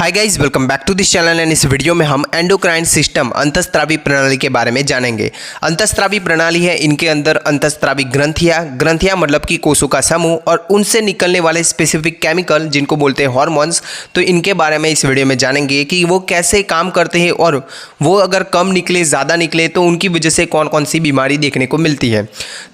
Hi guys, welcome back to this channel and इस video में हम एंडोक्राइन सिस्टम अंतःस्रावी प्रणाली के बारे में जानेंगे। अंतःस्रावी प्रणाली है, इनके अंदर अंतःस्रावी ग्रंथियां मतलब कि कोषों का समूह और उनसे निकलने वाले स्पेसिफिक केमिकल जिनको बोलते हैं हार्मोन्स। तो इनके बारे में इस वीडियो में जानेंगे कि वो कैसे काम करते हैं और वो अगर कम निकले ज़्यादा निकले तो उनकी वजह से कौन कौन सी बीमारी देखने को मिलती है।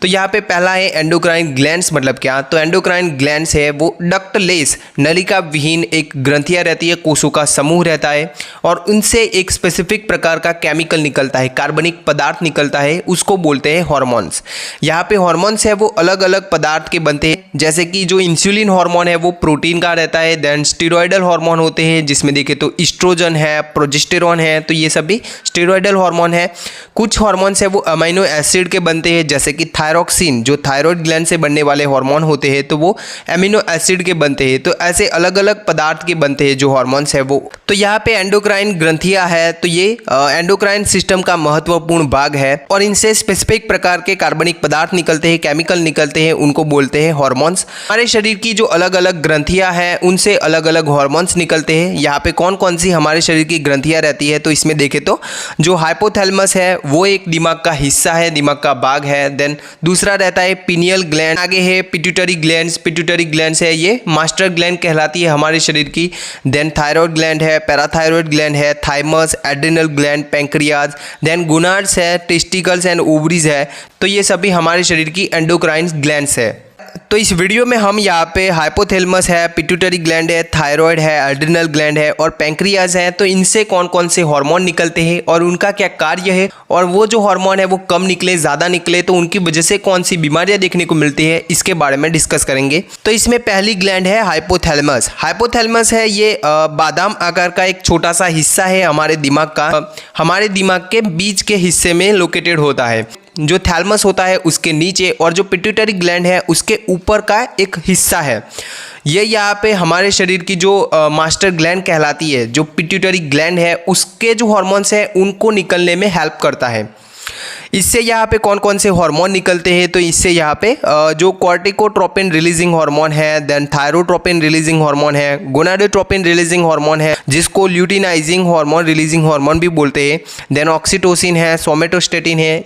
तो यहाँ पे पहला है एंडोक्राइन ग्लैंड्स। मतलब क्या? तो एंडोक्राइन ग्लैंड्स है वो डक्टलेस नलिका विहीन एक ग्रंथियां रहती है, कोषों का समूह रहता है और उनसे एक स्पेसिफिक प्रकार का केमिकल निकलता है, कार्बनिक पदार्थ निकलता है, उसको बोलते हैं हार्मोन्स। यहाँ पे हार्मोन्स है वो अलग अलग पदार्थ के बनते हैं, जैसे कि जो इंसुलिन हार्मोन है वो प्रोटीन का रहता है। देन स्टेरॉयडल हार्मोन होते हैं जिसमें देखें तो ईस्ट्रोजन है, प्रोजेस्टेरॉन है, तो ये सभी स्टेरॉयडल हार्मोन है। कुछ हार्मोन्स है वो अमीनो एसिड के बनते हैं, जैसे कि थायरोक्सिन जो थायराइड ग्लैंड से बनने वाले हार्मोन होते हैं तो वो अमीनो एसिड के बनते हैं। तो ऐसे अलग अलग पदार्थ के बनते हैं जो हार्मोन्स है वो। तो यहाँ पे एंडोक्राइन ग्रंथियां है तो ये एंडोक्राइन सिस्टम का महत्वपूर्ण भाग है और इनसे स्पेसिफिक प्रकार के कार्बनिक पदार्थ निकलते हैं, केमिकल निकलते हैं, उनको बोलते हैं हार्मोन्स। हमारे शरीर की जो अलग अलग ग्रंथियां हैं उनसे अलग अलग हार्मोन्स निकलते हैं। यहाँ पे कौन कौन सी हमारे शरीर की ग्रंथियां रहती है तो इसमें देखें तो जो हाइपोथैलेमस है वो एक दिमाग का हिस्सा है, दिमाग का भाग है। देन दूसरा रहता है पिनियल ग्लैंड, आगे है पिट्यूटरी ग्लैंड्स। पिट्यूटरी ग्लैंड्स है ये मास्टर ग्लैंड कहलाती है हमारे शरीर की। देन थायराइड ग्लैंड है, पैराथायराइड ग्लैंड है, thymus, adrenal gland, pancreas, then gonads है, टेस्टिकल्स एंड ओवरीज है। तो ये सभी हमारे शरीर की एंडोक्राइन ग्लैंड्स है। तो इस वीडियो में हम यहाँ पे हाइपोथैलेमस है, पिट्यूटरी ग्लैंड है, थायराइड है, एड्रिनल ग्लैंड है और पैंक्रियाज है, तो इनसे कौन कौन से हार्मोन निकलते हैं और उनका क्या कार्य है, और वो जो हार्मोन है वो कम निकले ज़्यादा निकले तो उनकी वजह से कौन सी बीमारियां देखने को मिलती है, इसके बारे में डिस्कस करेंगे। तो इसमें पहली ग्लैंड है हाइपोथैलेमस। हाइपोथैलेमस है ये बादाम आकार का एक छोटा सा हिस्सा है हमारे दिमाग का, हमारे दिमाग के बीच के हिस्से में लोकेटेड होता है। जो थैलमस होता है उसके नीचे और जो पिट्यूटरी ग्लैंड है उसके ऊपर का एक हिस्सा है। ये यहाँ पे हमारे शरीर की जो मास्टर ग्लैंड कहलाती है, जो पिट्यूटरी ग्लैंड है उसके जो हार्मोन्स हैं उनको निकलने में हेल्प करता है। इससे यहाँ पे कौन कौन से हार्मोन निकलते हैं तो इससे यहाँ पे जो कॉर्टिकोट्रोपिन रिलीजिंग हार्मोन है, देन थायरोट्रोपिन रिलीजिंग हार्मोन है, गोनाडोट्रोपिन रिलीजिंग हार्मोन है जिसको ल्यूटिनाइजिंग हार्मोन रिलीजिंग हार्मोन भी बोलते हैं। देन ऑक्सीटोसिन है, सोमेटोस्टेटिन है,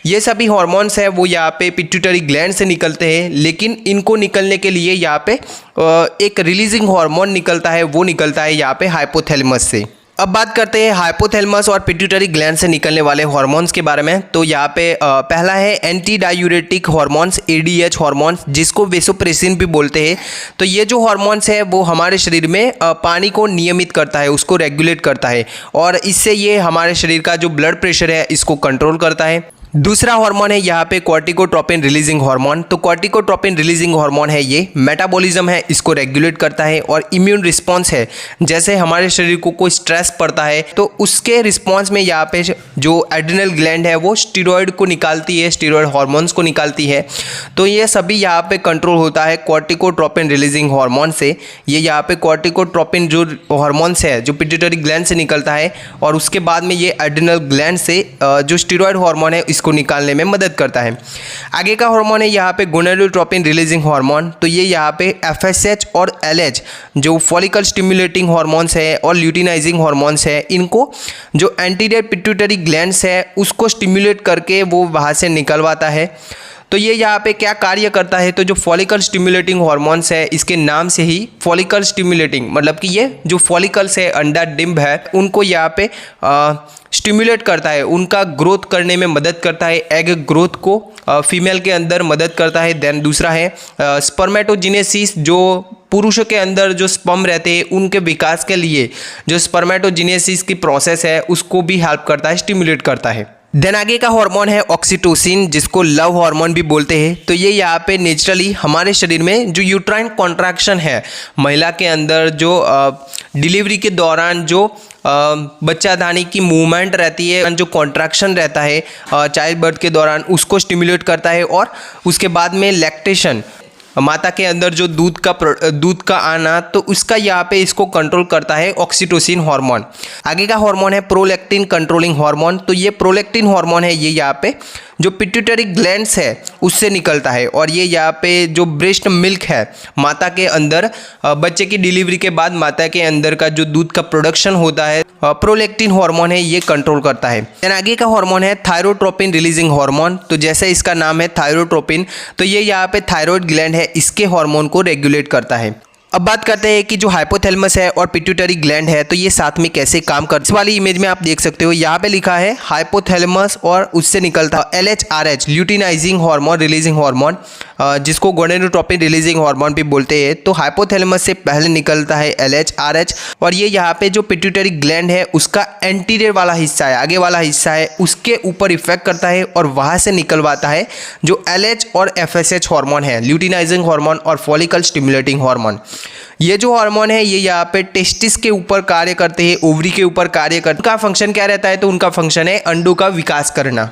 ये सभी हार्मोन्स है वो यहाँ पे पिट्यूटरी ग्लैंड से निकलते हैं। लेकिन इनको निकलने के लिए यहाँ पे एक रिलीजिंग हार्मोन निकलता है, वो निकलता है यहाँ पे हाइपोथैलेमस से। अब बात करते हैं हाइपोथैलेमस और पिट्यूटरी ग्लैंड से निकलने वाले हार्मोन्स के बारे में। तो यहाँ पे पहला है anti diuretic hormones, ADH hormones, जिसको वेसोप्रेसिन भी बोलते हैं। तो ये जो हार्मोन्स है वो हमारे शरीर में पानी को नियमित करता है, उसको रेगुलेट करता है और इससे ये हमारे शरीर का जो ब्लड प्रेशर है इसको कंट्रोल करता है। दूसरा हार्मोन है यहाँ पे कॉर्टिकोट्रोपिन रिलीजिंग हार्मोन। तो कॉर्टिकोट्रोपिन रिलीजिंग हार्मोन है ये मेटाबॉलिज्म है, इसको रेगुलेट करता है और इम्यून रिस्पांस है, जैसे हमारे शरीर को कोई स्ट्रेस पड़ता है तो उसके रिस्पांस में यहाँ पे जो एड्रिनल ग्लैंड है वो स्टेरॉयड को निकालती है, स्टेरॉयड हार्मोन्स को निकालती है। तो ये सभी यहाँ पे कंट्रोल होता है कॉर्टिकोट्रोपिन रिलीजिंग हार्मोन से। ये यहाँ पे कॉर्टिकोट्रोपिन जो हार्मोन्स है जो पिट्यूटरी ग्लैंड से निकलता है और उसके बाद में ये एड्रिनल ग्लैंड से जो स्टेरॉयड हार्मोन है को निकालने में मदद करता है। आगे का हार्मोन है यहाँ पे गोनाडोट्रोपिन रिलीजिंग हार्मोन। तो ये यहाँ पे एफएसएच और एलएच जो फॉलिकल स्टिमुलेटिंग हार्मोन्स है और ल्यूटिनाइजिंग हार्मोन्स है, इनको जो एंटीरियर पिट्यूटरी ग्लैंड्स है उसको स्टिमुलेट करके वो वहाँ से निकलवाता है। तो ये यहाँ पे क्या कार्य करता है तो जो फॉलिकल स्टिमुलेटिंग हार्मोन्स है, इसके नाम से ही फॉलिकल स्टिमुलेटिंग मतलब कि ये जो फॉलिकल्स है, अंडा डिंब है, उनको यहाँ पे स्टिमुलेट करता है, उनका ग्रोथ करने में मदद करता है, एग ग्रोथ को फीमेल के अंदर मदद करता है। देन दूसरा है स्पर्मेटोजेनेसिस, जो पुरुषों के अंदर जो स्पर्म रहते हैं उनके विकास के लिए जो स्पर्मेटोजेनेसिस की प्रोसेस है उसको भी हेल्प करता है, स्टिमुलेट करता है। देन आगे का हार्मोन है ऑक्सीटोसिन, जिसको लव हार्मोन भी बोलते हैं। तो ये यहाँ पे नेचुरली हमारे शरीर में जो यूट्राइन कॉन्ट्रैक्शन है महिला के अंदर, जो डिलीवरी के दौरान जो बच्चादानी की मूवमेंट रहती है, जो कॉन्ट्रैक्शन रहता है चाइल्ड बर्थ के दौरान, उसको स्टिमुलेट करता है और उसके बाद में लैक्टेशन माता के अंदर जो दूध का आना, तो उसका यहाँ पे इसको कंट्रोल करता है ऑक्सीटोसिन हार्मोन। आगे का हार्मोन है प्रोलैक्टिन कंट्रोलिंग हार्मोन। तो ये प्रोलैक्टिन हार्मोन है, ये यहाँ पे जो पिट्यूटरी ग्लैंड्स है उससे निकलता है, और ये यहाँ पे जो ब्रेस्ट मिल्क है माता के अंदर, बच्चे की डिलीवरी के बाद माता के अंदर का जो दूध का प्रोडक्शन होता है, प्रोलैक्टिन हार्मोन है, ये कंट्रोल करता है। देन आगे का हार्मोन है थायरोट्रोपिन रिलीजिंग हार्मोन। तो जैसे इसका नाम है थायरोट्रोपिन, तो ये यहाँ पे थायराइड ग्लैंड है, इसके हार्मोन को रेगुलेट करता है। अब बात करते हैं कि जो हाइपोथैलेमस है और पिट्यूटरी ग्लैंड है, तो ये साथ में कैसे काम करते हैं। इस वाली इमेज में आप देख सकते हो, यहाँ पे लिखा है हाइपोथैलेमस और उससे निकलता है LHRH luteinizing hormone releasing hormone, जिसको गोनेडोट्रोपिन रिलीजिंग हार्मोन भी बोलते हैं। तो हाइपोथैलेमस से पहले निकलता है LHRH, और ये यहाँ पे जो पिट्यूटरी ग्लैंड है उसका एंटीरियर वाला हिस्सा है, आगे वाला हिस्सा है, उसके ऊपर इफेक्ट करता है और वहाँ से निकलवाता है जो LH और FSH हार्मोन है, ल्यूटिनाइजिंग हार्मोन और फॉलिकल स्टिमुलेटिंग हार्मोन। ये जो हार्मोन है ये यहाँ पे टेस्टिस के ऊपर कार्य करते हैं, ओवरी के ऊपर कार्य करते हैं। उनका फंक्शन क्या रहता है, तो उनका फंक्शन है अंडों का विकास करना।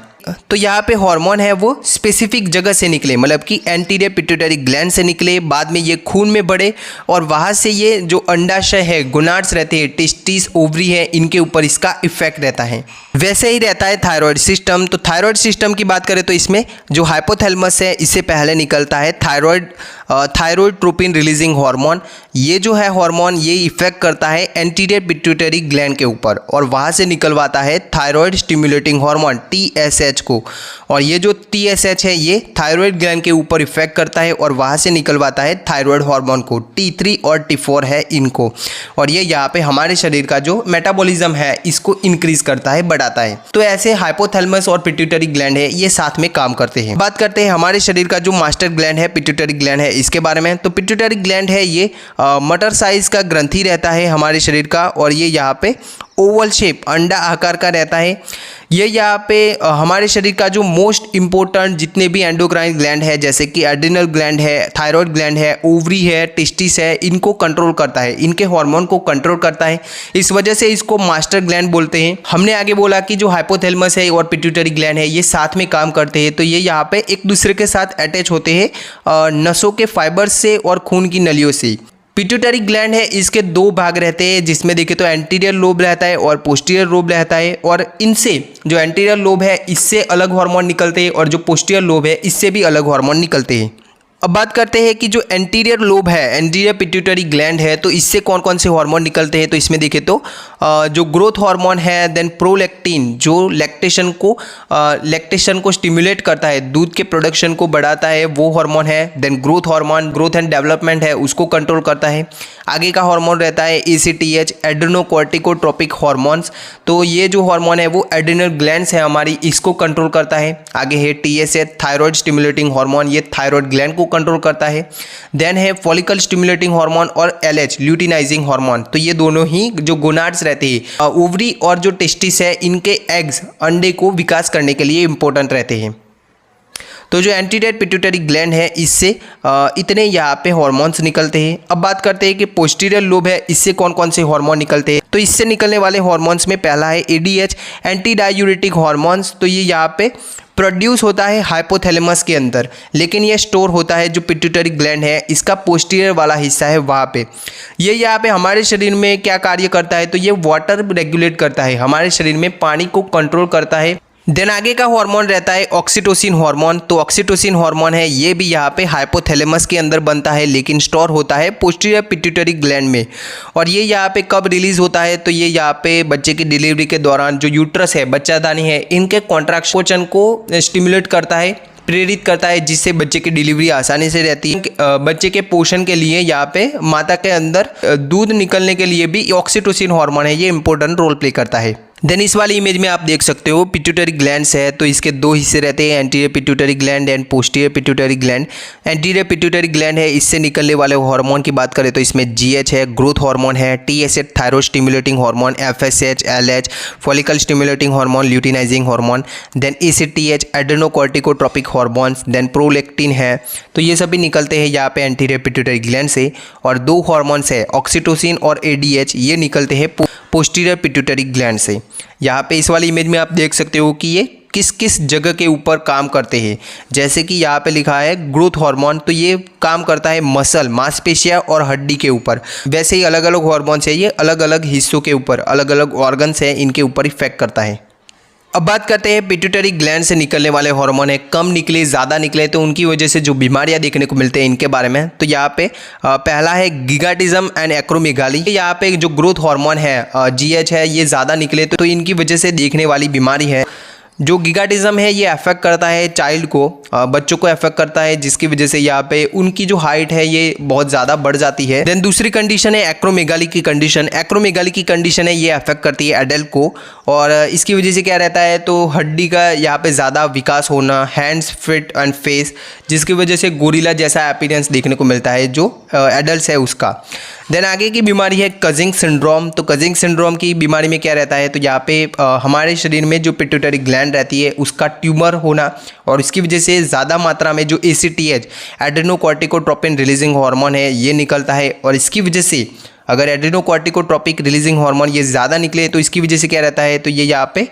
तो यहाँ पे हार्मोन है वो स्पेसिफिक जगह से निकले, मतलब कि एंटीरियर पिट्यूटरी ग्लैंड से निकले, बाद में ये खून में बढ़े और वहाँ से ये जो अंडाशय है, गोनाड्स रहते हैं, टेस्टिस, ओवरी है, इनके ऊपर इसका इफेक्ट रहता है। वैसे ही रहता है थायराइड सिस्टम। तो थायराइड सिस्टम की बात करें तो इसमें जो हाइपोथैलेमस है इससे पहले निकलता है थायरोइडट्रोपिन रिलीजिंग हार्मोन। ये जो है हार्मोन ये इफेक्ट करता है एंटीरियर पिट्यूटरी ग्लैंड के ऊपर और वहाँ से निकलवाता है थायराइड स्टिमुलेटिंग हार्मोन TSH को, और ये जो TSH है ये थायराइड ग्लैंड के ऊपर इफेक्ट करता है और वहाँ से निकलवाता है थायराइड हार्मोन को, T3 और T4 है इनको, और ये यहाँ पे हमारे शरीर का जो मेटाबॉलिज्म है इसको इंक्रीज करता है, बढ़ाता है। तो ऐसे हाइपोथैलेमस और पिट्यूटरी ग्लैंड है ये साथ में काम करते हैं। बात करते हैं हमारे शरीर का जो मास्टर ग्लैंड है पिट्यूटरी ग्लैंड है इसके बारे में। तो पिट्यूटरी ग्लैंड है ये मटर साइज का ग्रंथि रहता है हमारे शरीर का, और ये यहाँ पे ओवल शेप अंडा आकार का रहता है। ये यहाँ पे हमारे शरीर का जो मोस्ट इम्पोर्टेंट जितने भी एंडोक्राइन ग्लैंड है, जैसे कि एड्रिनल ग्लैंड है, थायराइड ग्लैंड है, ओवरी है, टेस्टिस है, इनको कंट्रोल करता है, इनके हार्मोन को कंट्रोल करता है। इस वजह से इसको मास्टर ग्लैंड बोलते हैं। हमने आगे बोला कि जो हाइपोथैलेमस है और पिट्यूटरी ग्लैंड है ये साथ में काम करते हैं। तो ये यहाँ पे एक दूसरे के साथ अटैच होते हैं नसों के फाइबर से और खून की नलियों से। पिट्यूटरी ग्लैंड है इसके दो भाग रहते हैं, जिसमें देखें तो एंटीरियर लोब रहता है और पोस्टीरियर लोब रहता है, और इनसे जो एंटीरियर लोब है इससे अलग हार्मोन निकलते हैं और जो पोस्टीरियर लोब है इससे भी अलग हार्मोन निकलते हैं। अब बात करते हैं कि जो एंटीरियर लोब है, एंटीरियर पिट्यूटरी ग्लैंड है, तो इससे कौन कौन से हार्मोन निकलते हैं। तो इसमें देखें तो जो ग्रोथ हार्मोन है, देन प्रोलैक्टिन जो लैक्टेशन को स्टिमुलेट करता है, दूध के प्रोडक्शन को बढ़ाता है, वो हार्मोन है। Then growth hormone growth and development है उसको कंट्रोल करता है। आगे का हार्मोन रहता है ACTH एड्रेनोकॉर्टिकोट्रोपिक हार्मोन्स। तो ये जो हार्मोन है वो एड्रिनल ग्लैंड्स है हमारी, इसको कंट्रोल करता है। आगे है TSH थायराइड स्टिमुलेटिंग हार्मोन, ये थायराइड ग्लैंड को कंट्रोल करता है। देन है फॉलिकल स्टिमुलेटिंग हार्मोन और LH ल्यूटिनाइजिंग हार्मोन। तो ये दोनों ही जो गोनाड्स रहते हैं, ओवरी और जो टेस्टिस है, इनके एग्स अंडे को विकास करने के लिए इंपॉर्टेंट रहते हैं। तो जो एंटीरियर पिट्यूटरी ग्लैंड है इससे इतने यहाँ पे हार्मोन्स निकलते हैं। अब बात करते हैं कि पोस्टीरियर लोब है, इससे कौन कौन से हार्मोन निकलते हैं। तो इससे निकलने वाले हार्मोन्स में पहला है ADH एंटी डायूरेटिक हार्मोन्स। तो ये यहाँ पे प्रोड्यूस होता है हाइपोथैलेमस के अंदर, लेकिन ये स्टोर होता है जो पिट्यूटरी ग्लैंड है इसका पोस्टीरियर वाला हिस्सा है वहाँ पे। ये यहाँ पे हमारे शरीर में क्या कार्य करता है, तो ये वाटर रेगुलेट करता है, हमारे शरीर में पानी को कंट्रोल करता है। देन आगे का हार्मोन रहता है ऑक्सीटोसिन हार्मोन। तो ऑक्सीटोसिन हार्मोन है ये भी यहाँ पे हाइपोथैलेमस के अंदर बनता है, लेकिन स्टोर होता है पोस्टीरियर पिट्यूटरी ग्लैंड में। और ये यहाँ पे कब रिलीज होता है, तो ये यहाँ पे बच्चे की डिलीवरी के दौरान जो यूट्रस है, बच्चादानी है, इनके कॉन्ट्रैक्शन को स्टिमुलेट करता है, प्रेरित करता है, जिससे बच्चे की डिलीवरी आसानी से रहती है। बच्चे के पोषण के लिए यहाँ पे माता के अंदर दूध निकलने के लिए भी ऑक्सीटोसिन हार्मोन है ये इंपॉर्टेंट रोल प्ले करता है। देन इस वाली इमेज में आप देख सकते हो पिट्यूटरी ग्लैंड्स है, तो इसके दो हिस्से रहते हैं, anterior pituitary gland and posterior pituitary gland. Anterior pituitary gland है, इससे निकलने वाले हार्मोन की बात करें तो इसमें GH है ग्रोथ हार्मोन है, TSH thyroid stimulating hormone, FSH LH follicle stimulating hormone luteinizing hormone, then ACTH adrenocorticotropic hormones, then prolactin है। तो ये सभी निकलते हैं यहाँ पे एंटीरियर पिट्यूटरी ग्लैंड से। और दो हार्मोन्स है ऑक्सीटोसिन और ADH, ये निकलते हैं पोस्टीरियर पिट्यूटरी ग्लैंड से। यहाँ पे इस वाली इमेज में आप देख सकते हो कि ये किस किस जगह के ऊपर काम करते हैं। जैसे कि यहाँ पे लिखा है ग्रोथ हार्मोन, तो ये काम करता है मसल, मांसपेशियाँ और हड्डी के ऊपर। वैसे ही अलग अलग हार्मोन्स है, ये अलग अलग हिस्सों के ऊपर, अलग अलग ऑर्गन्स है, इनके ऊपर इफेक्ट करता है। अब बात करते हैं पिट्यूटरी ग्लैंड से निकलने वाले हार्मोन है, कम निकले ज़्यादा निकले तो उनकी वजह से जो बीमारियां देखने को मिलते हैं इनके बारे में। तो यहाँ पे पहला है गिगाटिज्म एंड एक्रोमेगाली। यहाँ पे जो ग्रोथ हार्मोन है GH है, ये ज़्यादा निकले तो इनकी वजह से देखने वाली बीमारी है। जो गिगाटिज्म है ये अफेक्ट करता है चाइल्ड को, बच्चों को अफेक्ट करता है, जिसकी वजह से यहाँ पे उनकी जो हाइट है ये बहुत ज़्यादा बढ़ जाती है। देन दूसरी कंडीशन है एक्रोमेगाली की कंडीशन। एक्रोमेगाली की कंडीशन है ये अफेक्ट करती है एडल्ट को, और इसकी वजह से क्या रहता है तो हड्डी का यहाँ पे ज़्यादा विकास होना, हैंड्स, फीट एंड फेस, जिसकी वजह से गोरिल्ला जैसा अपीयरेंस देखने को मिलता है जो एडल्ट है उसका। देन आगे की बीमारी है कजिंग सिंड्रोम। तो कजिंग सिंड्रोम की बीमारी में क्या रहता है तो यहाँ पे हमारे शरीर में जो पिट्यूटरी ग्लैंड रहती है उसका ट्यूमर होना, और इसकी वजह से ज़्यादा मात्रा में जो ACTH एड्रेनोकॉर्टिकोट्रोपिन रिलीजिंग हार्मोन है ये निकलता है, और इसकी वजह से अगर एड्रेनोकॉर्टिकोट्रोपिक रिलीजिंग हार्मोन ये ज़्यादा निकले तो इसकी वजह से क्या रहता है तो ये यहाँ पे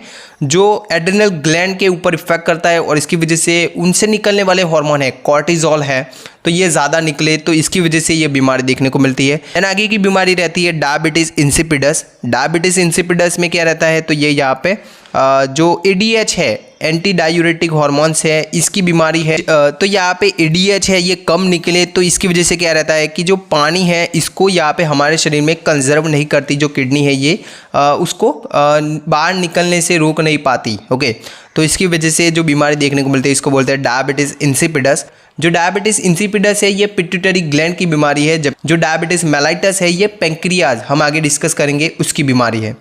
जो एड्रेनल ग्लैंड के ऊपर इफेक्ट करता है, और इसकी वजह से उनसे निकलने वाले हार्मोन है कॉर्टिजोल है, तो ये ज़्यादा निकले तो इसकी वजह से ये बीमारी देखने को मिलती है। एंड आगे की बीमारी रहती है डायबिटीज़ इंसिपिडस। डायबिटीज़ इंसिपिडस में क्या रहता है तो ये यहाँ पे जो ADH है, एंटी डायूरेटिक हार्मोन्स है, इसकी बीमारी है। तो यहाँ पे ADH है ये कम निकले तो इसकी वजह से क्या रहता है कि जो पानी है इसको यहाँ पे हमारे शरीर में कंजर्व नहीं करती, जो किडनी है ये उसको बाहर निकलने से रोक नहीं पाती। ओके, तो इसकी वजह से जो बीमारी देखने को मिलती है इसको बोलते हैं डायबिटीज़ इंसिपिडस। जो डायबिटीज़ इंसिपिडस है ये पिट्यूटरी ग्लैंड की बीमारी है, जब जो डायबिटीज़ मेलाइटस है ये पेंक्रियाज, हम आगे डिस्कस करेंगे, उसकी बीमारी है।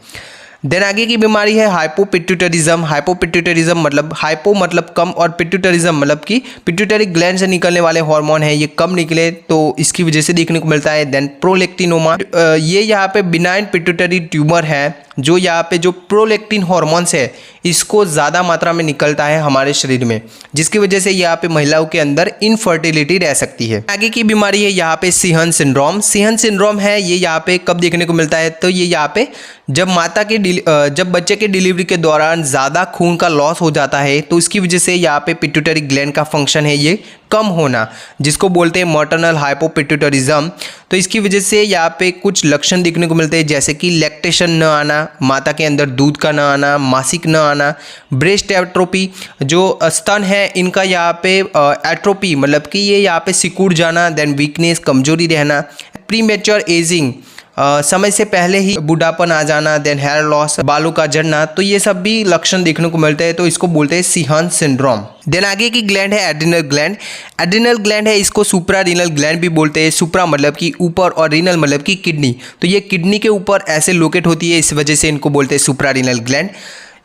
देन आगे की बीमारी है हाइपोपिट्यूटरिज्म। हाइपोपिट्यूटरिज्म मतलब हाइपो मतलब कम, और पिट्यूटरिज्म मतलब कि पिट्यूटरी ग्लैंड से निकलने वाले हार्मोन है ये कम निकले तो इसकी वजह से देखने को मिलता है। देन प्रोलेक्टिनोमा, ये यहाँ पे बिनाइन पिट्यूटरी ट्यूमर है, जो यहाँ पे जो प्रोलेक्टिन हार्मोन्स है इसको ज़्यादा मात्रा में निकलता है हमारे शरीर में, जिसकी वजह से यहाँ पे महिलाओं के अंदर इनफर्टिलिटी रह सकती है। आगे की बीमारी है यहाँ पे सीहन सिंड्रोम। सीहन सिंड्रोम है ये यहाँ पे कब देखने को मिलता है तो ये यहाँ पे जब बच्चे के डिलीवरी के दौरान ज़्यादा खून का लॉस हो जाता है तो इसकी वजह से यहाँ पे पिट्यूटरी ग्लैंड का फंक्शन है ये कम होना, जिसको बोलते हैं मटर्नल हाइपोपिट्यूटरिज्म। तो इसकी वजह से यहाँ पे कुछ लक्षण देखने को मिलते हैं, जैसे कि लैक्टेशन न आना, माता के अंदर दूध का न आना, मासिक न आना, ब्रेस्ट एट्रोपी, जो स्तन है इनका यहाँ पे एट्रोपी मतलब कि ये यहाँ पे सिकुड़ जाना, देन वीकनेस, कमजोरी रहना, प्रीमेच्योर एजिंग, समय से पहले ही बुढ़ापन आ जाना, देन हेयर लॉस, बालों का झड़ना, तो ये सब भी लक्षण देखने को मिलते हैं, तो इसको बोलते हैं सीहन सिंड्रोम। देन आगे की ग्लैंड है एड्रिनल ग्लैंड। एड्रिनल ग्लैंड है इसको सुप्रा रीनल ग्लैंड भी बोलते हैं। सुप्रा मतलब कि ऊपर और रीनल मतलब कि किडनी, तो ये किडनी के ऊपर ऐसे लोकेट होती है, इस वजह से इनको बोलते हैं supra renal gland.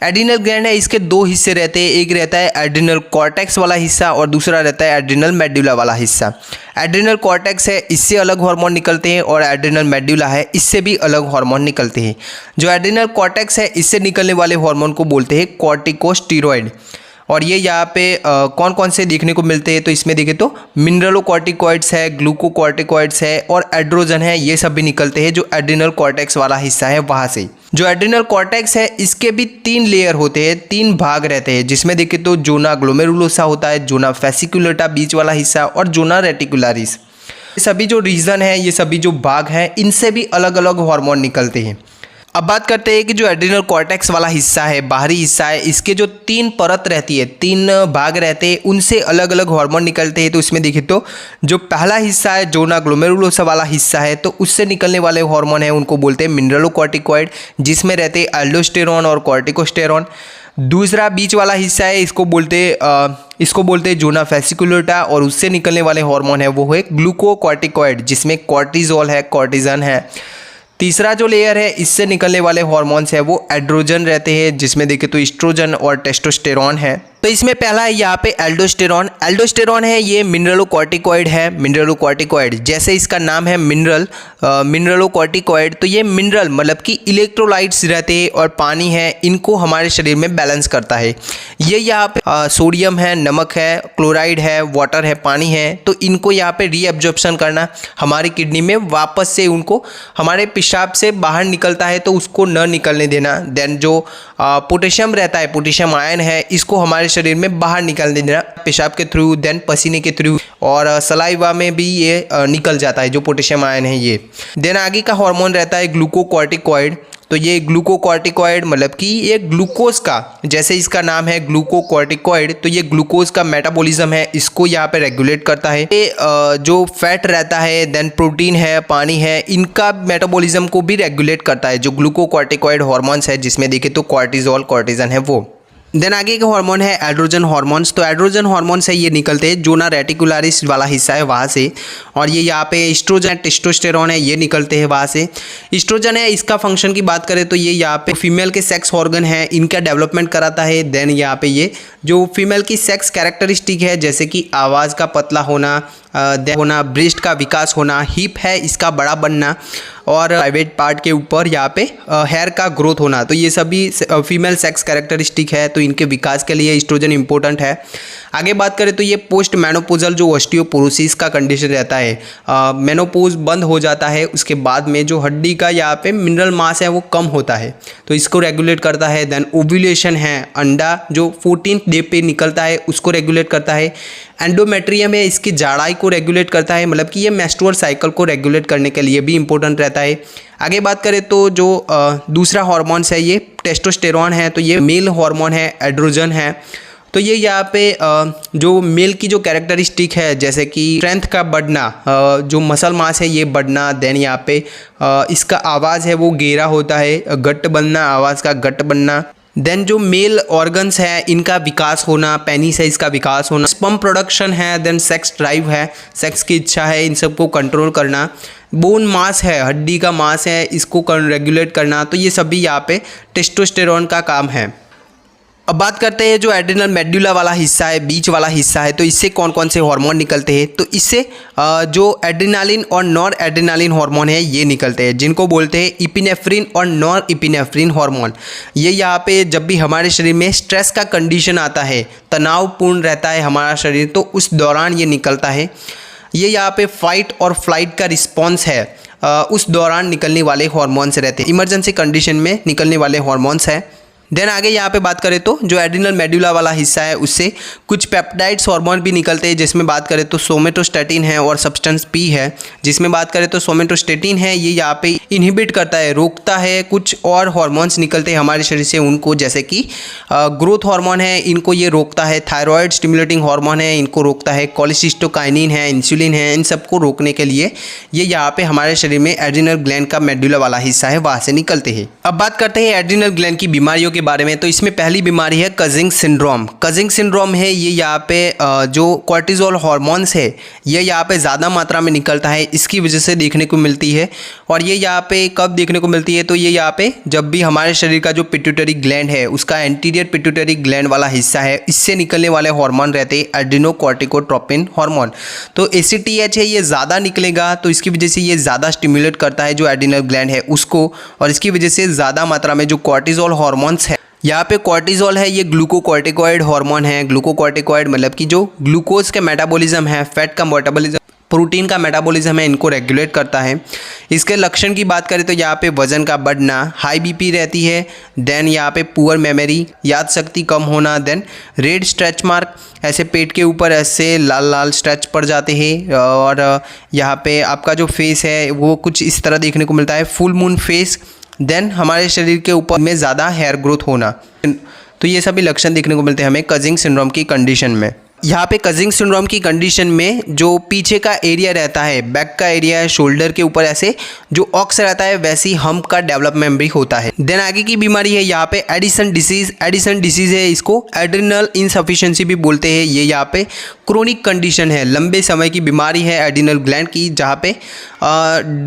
Adrenal gland है इसके दो हिस्से रहते हैं, एक रहता है एड्रिनल कॉर्टेक्स वाला हिस्सा और दूसरा रहता है एड्रिनल मेड्यूला वाला हिस्सा। एड्रिनल कॉर्टेक्स है इससे अलग हार्मोन निकलते हैं और एड्रिनल मेड्यूला है इससे भी अलग हार्मोन निकलते हैं। जो एड्रिनल कॉर्टेक्स है इससे निकलने वाले हार्मोन को बोलते हैं कॉर्टिकोस्टेरॉइड, और ये यहाँ पे कौन कौन से देखने को मिलते हैं तो इसमें देखें तो मिनरलोकॉर्टिकॉइड्स है, ग्लूकोकॉर्टिकॉइड्स है और एड्रोजन है, ये सब भी निकलते हैं जो एड्रिनल कॉर्टेक्स वाला हिस्सा है वहाँ से। जो एड्रिनल कॉर्टेक्स है इसके भी 3 लेयर होते हैं, 3 भाग रहते हैं, जिसमें देखें तो जोना ग्लोमेरुलोसा होता है, जोना फेसिकुलेटा बीच वाला हिस्सा और जोना रेटिकुलरिस। ये सभी जो रीजन है, ये सभी जो भाग हैं, इनसे भी अलग अलग हार्मोन निकलते हैं। अब बात करते हैं कि जो एड्रिनल कॉर्टेक्स वाला हिस्सा है, बाहरी हिस्सा है, इसके जो 3 परत रहती है, 3 भाग रहते हैं, उनसे अलग अलग हार्मोन निकलते हैं। तो इसमें देखिए तो जो पहला हिस्सा है जोना ग्लोमेरुलोसा वाला हिस्सा है, तो उससे निकलने वाले हार्मोन है उनको बोलते हैं मिनरलोकॉर्टिकॉइड, जिसमें रहते हैं एल्डोस्टेरॉन और कॉर्टिकोस्टेरॉन। दूसरा बीच वाला हिस्सा है इसको बोलते हैं जोना फेसिकुलेटा, और उससे निकलने वाले हार्मोन है वो है ग्लूकोकॉर्टिकॉइड, जिसमें कॉर्टिजोल है, कॉर्टिजन है। तीसरा जो लेयर है इससे निकलने वाले हार्मोन्स है वो एड्रोजन रहते हैं, जिसमें देखें तो एस्ट्रोजन और टेस्टोस्टेरॉन है। तो इसमें पहला है यहाँ पे एल्डोस्टेरॉन। एल्डोस्टेरॉन है ये मिनरलोकॉर्टिकॉइड है। मिनरलोकॉर्टिकॉइड जैसे इसका नाम है मिनरलोकॉर्टिकॉइड, तो ये मिनरल मतलब कि इलेक्ट्रोलाइट्स रहते हैं और पानी है, इनको हमारे शरीर में बैलेंस करता है। ये यहाँ पे सोडियम है, नमक है, क्लोराइड है, वाटर है, पानी है, तो इनको यहाँ पे रीअब्जॉर्प्शन करना, हमारी किडनी में वापस से उनको हमारे पेशाब से बाहर निकलता है तो उसको न निकलने देना। देन जो पोटेशियम रहता है, पोटेशियम आयन है, इसको हमारे शरीर में बाहर निकलने देना पेशाब के थ्रू, देन पसीने के थ्रू, और सलाइवा में भी ये निकल जाता है जो पोटेशियम आयन है ये। देन आगे का हार्मोन रहता है ग्लूकोकॉर्टिकॉइड। तो ये ग्लूकोकॉर्टिकॉइड मतलब कि ये ग्लूकोज का, जैसे इसका नाम है ग्लूकोकॉर्टिकॉइड, तो ये ग्लूकोज का मेटाबॉलिज्म है, इसको यहाँ पे रेगुलेट करता है। ये जो फैट रहता है, देन प्रोटीन है, पानी है, इनका मेटाबॉलिज्म को भी रेगुलेट करता है जो ग्लूकोकॉर्टिकॉइड हार्मोन्स है, जिसमें देखे तो कॉर्टिजोल, कॉर्टिजन है वो। देन आगे का हार्मोन है एड्रोजन हार्मोन्स। तो एड्रोजन हार्मोन्स है ये निकलते हैं जोना रेटिकुलरिस वाला हिस्सा है वहाँ से, और ये यहाँ पे एस्ट्रोजन, टेस्टोस्टेरोन है, ये निकलते हैं वहाँ से। एस्ट्रोजन है, इसका फंक्शन की बात करें तो ये यहाँ पे फीमेल के सेक्स ऑर्गन है, इनका डेवलपमेंट कराता है। देन यहाँ पे ये जो फीमेल की सेक्स कैरेक्टरिस्टिक है, जैसे कि आवाज़ का पतला होना, ब्रेस्ट का विकास होना, हिप है इसका बड़ा बनना, और प्राइवेट पार्ट के ऊपर यहाँ पे हेयर का ग्रोथ होना, तो ये सभी फीमेल सेक्स कैरेक्टरिस्टिक है, तो इनके विकास के लिए एस्ट्रोजन इंपॉर्टेंट है। आगे बात करें तो ये पोस्ट मेनोपोजल जो ऑस्टियोपोरोसिस का कंडीशन रहता है, मेनोपोज बंद हो जाता है, उसके बाद में जो हड्डी का यहाँ पे मिनरल मास है वो कम होता है, तो इसको रेगुलेट करता है। देन ओव्यूलेशन है, अंडा जो 14th डे पे निकलता है उसको रेगुलेट करता है। एंडोमेट्रियम है, इसकी जाड़ाई को रेगुलेट करता है, मतलब कि ये मेंस्ट्रुअल साइकिल को रेगुलेट करने के लिए भी इंपॉर्टेंट रहता है। आगे बात करें तो जो दूसरा हार्मोन्स है ये टेस्टोस्टेरोन है, तो ये मेल हार्मोन है, एड्रोजन है। तो ये यहाँ पे जो मेल की जो कैरेक्टरिस्टिक है, जैसे कि स्ट्रेंथ का बढ़ना, जो मसल मास है ये बढ़ना, देन यहाँ पे इसका आवाज़ है वो गहरा होता है, गट बनना, आवाज़ का गट बनना। देन जो मेल ऑर्गन्स है इनका विकास होना, पेनिस है इसका विकास होना, स्पर्म प्रोडक्शन है, देन सेक्स ड्राइव है, सेक्स की इच्छा है, इन सबको कंट्रोल करना। बोन मास है, हड्डी का मास है, इसको रेगुलेट करना, तो ये सभी यहाँ पे टेस्टोस्टेरोन का काम है। अब बात करते हैं जो एड्रिनल मेड्यूला वाला हिस्सा है, बीच वाला हिस्सा है, तो इससे कौन कौन से हार्मोन निकलते हैं। तो इससे जो एड्रिनालिन और नॉर एड्रिनालिन हार्मोन है ये निकलते हैं, जिनको बोलते हैं इपिनेफ्रिन और नॉर इपिनेफ्रिन हार्मोन। ये यहाँ पे जब भी हमारे शरीर में स्ट्रेस का कंडीशन आता है, तनावपूर्ण रहता है हमारा शरीर, तो उस दौरान ये निकलता है। ये यहाँ पे फाइट और फ्लाइट का रिस्पॉन्स है, उस दौरान निकलने वाले हार्मोन्स रहते हैं, इमरजेंसी कंडीशन में निकलने वाले हार्मोन्स है। देन आगे यहाँ पे बात करें तो जो एड्रिनल मेड्यूला वाला हिस्सा है उससे कुछ पेप्टाइड्स हार्मोन भी निकलते हैं, जिसमें बात करें तो सोमेटोस्टैटिन है और सब्सटेंस पी है। जिसमें बात करें तो सोमेटोस्टैटिन है, ये यहाँ पे इनहिबिट करता है, रोकता है कुछ और हार्मोन्स निकलते हैं हमारे शरीर से उनको, जैसे कि ग्रोथ हार्मोन है, इनको ये रोकता है। थायराइड स्टिमुलेटिंग हार्मोन है, इनको रोकता है। कोलेसिस्टोकाइनिन है, इंसुलिन है, इन सबको रोकने के लिए ये यहाँ पे हमारे शरीर में एड्रिनल ग्लैंड का मेड्यूला वाला हिस्सा है वहाँ से निकलते हैं। अब बात करते हैं एड्रिनल ग्लैंड की बीमारियों के बारे में। तो इसमें पहली बीमारी है कजिंग सिंड्रोम। कजिंग सिंड्रोम है, ये यहाँ पे जो कॉर्टिजोल हार्मोन्स है ये यहाँ पे ज़्यादा मात्रा में निकलता है, इसकी वजह से देखने को मिलती है। और ये यहाँ पे कब देखने को मिलती है, तो ये यहाँ पे जब भी हमारे शरीर का जो पिट्यूटरी ग्लैंड है उसका एंटीरियर पिट्यूटरी ग्लैंड वाला हिस्सा है, इससे निकलने वाले हार्मोन रहते हैं एड्रिनोकॉर्टिकोट्रोपिन हार्मोन। तो ACTH है ये ज़्यादा निकलेगा, तो इसकी वजह से ये ज़्यादा स्टिमुलेट करता है जो एड्रिनल ग्लैंड है उसको, और इसकी वजह से ज़्यादा मात्रा में जो कॉर्टिजोल हार्मोन्स है, यहाँ पे कॉर्टिजोल है ये ग्लूकोकॉर्टिकॉइड हार्मोन है। ग्लूकोकॉर्टिकॉइड मतलब कि जो ग्लूकोज का मेटाबॉलिज्म है, फैट का मेटाबॉलिज्म, प्रोटीन का मेटाबॉलिज्म है, इनको रेगुलेट करता है। इसके लक्षण की बात करें तो यहाँ पे वजन का बढ़ना, हाई BP रहती है, देन यहाँ पे पुअर मेमोरी, याद शक्ति कम होना, देन रेड स्ट्रेच मार्क, ऐसे पेट के ऊपर ऐसे लाल लाल स्ट्रेच पड़ जाते हैं, और यहाँ पे आपका जो फेस है वो कुछ इस तरह देखने को मिलता है, फुल मून फेस। देन हमारे शरीर के ऊपर में ज़्यादा हेयर ग्रोथ होना, तो ये सभी लक्षण देखने को मिलते हैं हमें कजिंग सिंड्रोम की कंडीशन में। यहाँ पे कजिंग सिंड्रोम की कंडीशन में जो पीछे का एरिया रहता है, बैक का एरिया है, शोल्डर के ऊपर ऐसे जो ऑक्स रहता है वैसी हम्प का डेवलपमेंट भी होता है। देन आगे की बीमारी है यहाँ पे एडिसन डिसीज। एडिसन डिसीज है, इसको एड्रिनल इनसफिशिएंसी भी बोलते हैं। ये यहाँ पे क्रोनिक कंडीशन है, लंबे समय की बीमारी है एड्रिनल ग्लैंड की, जहाँ पे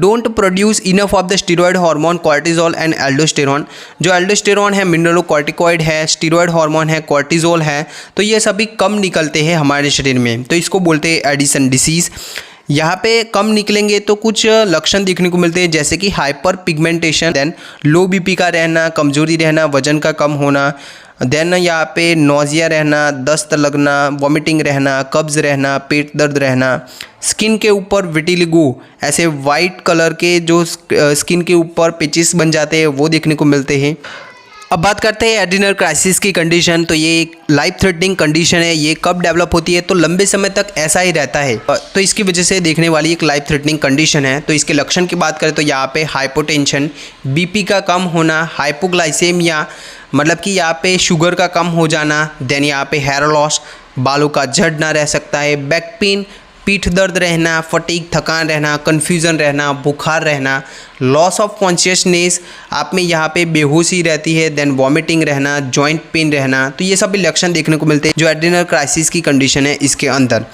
don't produce enough of the steroid hormone cortisol and aldosterone. जो एल्डोस्टेरॉन है मिनरलोकॉर्टिकॉइड है, स्टीरॉयड हार्मोन है, कॉर्टिजोल है, तो ये सभी कम निकलते हैं हमारे शरीर में, तो इसको बोलते हैं एडिसन डिसीज़। यहाँ पे कम निकलेंगे तो कुछ लक्षण देखने को मिलते हैं, जैसे कि hyper pigmentation, then low BP का रहना, कमजोरी रहना, वजन का कम होना, देन यहाँ पे नोजिया रहना, दस्त लगना, वॉमिटिंग रहना, कब्ज रहना, पेट दर्द रहना, स्किन के ऊपर विटिलिगो, ऐसे वाइट कलर के जो स्किन के ऊपर पेचिस बन जाते हैं वो देखने को मिलते हैं। अब बात करते हैं एड्रिनल क्राइसिस की कंडीशन। तो ये एक लाइफ थ्रेटनिंग कंडीशन है। ये कब डेवलप होती है? तो लंबे समय तक ऐसा ही रहता है, तो इसकी वजह से देखने वाली एक लाइफ थ्रेटनिंग कंडीशन है। तो इसके लक्षण की बात करें तो यहाँ पे हाइपोटेंशन, बीपी का कम होना, हाइपोग्लाइसेमिया मतलब कि यहाँ पे शुगर का कम हो जाना, देन यहाँ पे हेयर लॉस, बालों का झड़ना रह सकता है, बैक पेन, पीठ दर्द रहना, फटीग थकान रहना, कन्फ्यूज़न रहना, बुखार रहना, लॉस ऑफ कॉन्शियसनेस, आप में यहाँ पे बेहोशी रहती है, देन वॉमिटिंग रहना, जॉइंट पेन रहना, तो ये सभी लक्षण देखने को मिलते हैं जो एड्रिनल क्राइसिस की कंडीशन है इसके अंदर।